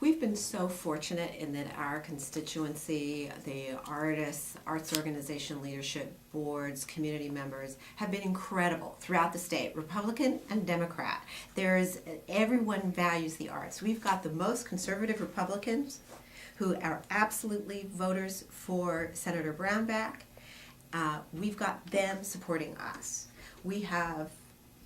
We've been so fortunate in that our constituency, the artists, arts organization leadership boards, community members have been incredible throughout the state, Republican and Democrat. Everyone values the arts. We've got the most conservative Republicans who are absolutely voters for Senator Brownback. We've got them supporting us. We have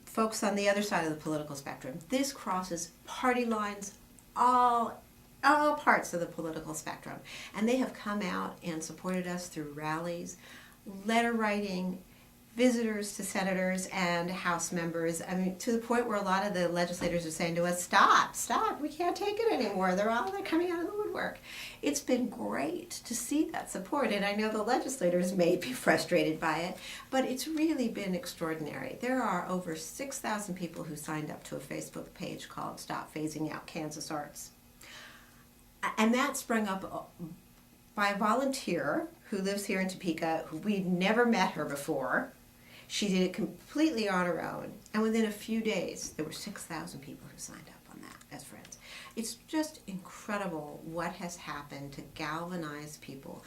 folks on the other side of the political spectrum. This crosses party lines, all parts of the political spectrum. And they have come out and supported us through rallies, letter writing, visitors to senators and House members. I mean, to the point where a lot of the legislators are saying to us, stop, we can't take it anymore. They're coming out of the woodwork. It's been great to see that support, and I know the legislators may be frustrated by it, but it's really been extraordinary. There are over 6,000 people who signed up to a Facebook page called Stop Phasing Out Kansas Arts. And that sprung up by a volunteer who lives here in Topeka, who we'd never met her before. She did it completely on her own, and within a few days, there were 6,000 people who signed up on that as friends. It's just incredible what has happened to galvanize people.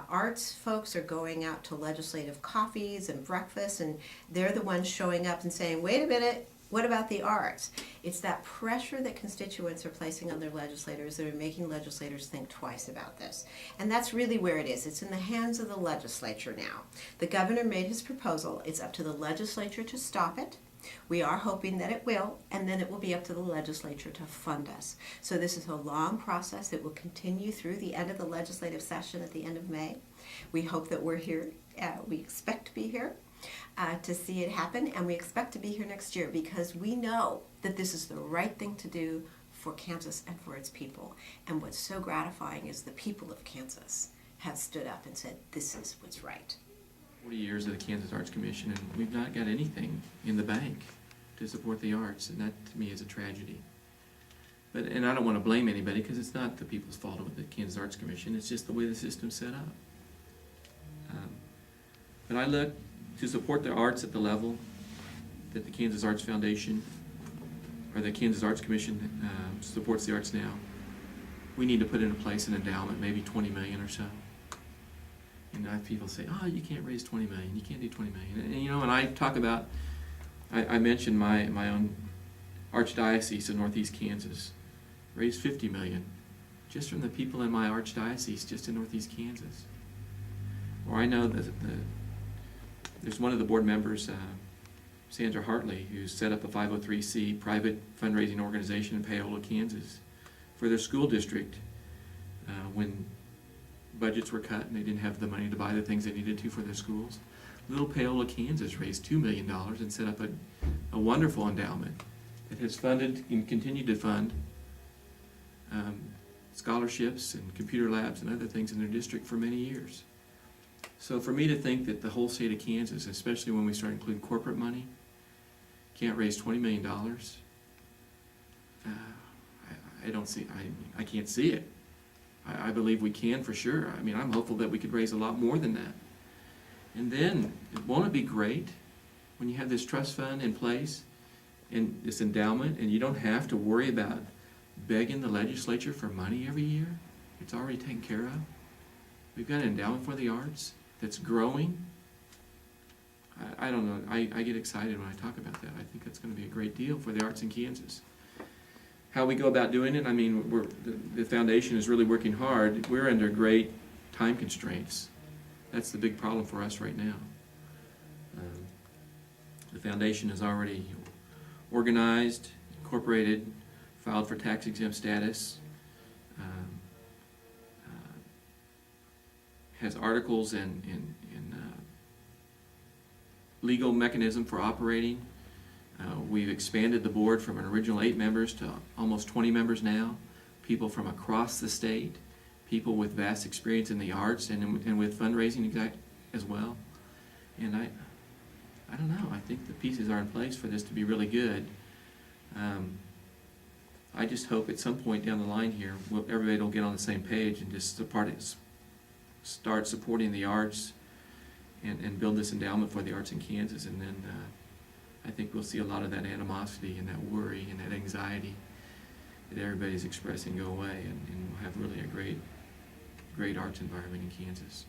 Arts folks are going out to legislative coffees and breakfasts, and they're the ones showing up and saying, wait a minute, what about the arts? It's that pressure that constituents are placing on their legislators that are making legislators think twice about this. And that's really where it is. It's in the hands of the legislature now. The governor made his proposal. It's up to the legislature to stop it. We are hoping that it will, and then it will be up to the legislature to fund us. So this is a long process. It will continue through the end of the legislative session at the end of May. We hope that we're here. We expect to be here to see it happen, and we expect to be here next year because we know that this is the right thing to do for Kansas and for its people. And what's so gratifying is the people of Kansas have stood up and said, this is what's right. 40 years of the Kansas Arts Commission, and we've not got anything in the bank to support the arts, and that to me is a tragedy. And I don't want to blame anybody because it's not the people's fault with the Kansas Arts Commission, it's just the way the system's set up. But I look to support the arts at the level that the Kansas Arts Foundation or the Kansas Arts Commission supports the arts now. We need to put into place an endowment, maybe $20 million or so. And people say, oh, you can't raise $20 million, you can't do $20 million. And you know, when I talk about, I mentioned my own archdiocese of Northeast Kansas raised $50 million just from the people in my archdiocese just in Northeast Kansas. Or I know that there's one of the board members, Sandra Hartley, who set up a 503c private fundraising organization in Paola, Kansas, for their school district when budgets were cut and they didn't have the money to buy the things they needed to for their schools. Little Paola, Kansas raised $2 million and set up a wonderful endowment that has funded and continued to fund scholarships and computer labs and other things in their district for many years. So for me to think that the whole state of Kansas, especially when we start including corporate money, can't raise $20 million, I don't see, I can't see it. I believe we can for sure. I mean, I'm hopeful that we could raise a lot more than that. And then, won't it be great when you have this trust fund in place and this endowment and you don't have to worry about begging the legislature for money every year? It's already taken care of. We've got an endowment for the arts that's growing. I don't know. I get excited when I talk about that. I think that's going to be a great deal for the arts in Kansas. How we go about doing it, I mean, the foundation is really working hard. We're under great time constraints. That's the big problem for us right now. The foundation is already organized, incorporated, filed for tax-exempt status, has articles and legal mechanism for operating. We've expanded the board from an original 8 members to almost 20 members now, people from across the state, people with vast experience in the arts and with fundraising as well. And I don't know, I think the pieces are in place for this to be really good. I just hope at some point down the line here, everybody will get on the same page and just start supporting the arts and build this endowment for the arts in Kansas, and then I think we'll see a lot of that animosity and that worry and that anxiety that everybody's expressing go away, and we'll have really a great arts environment in Kansas.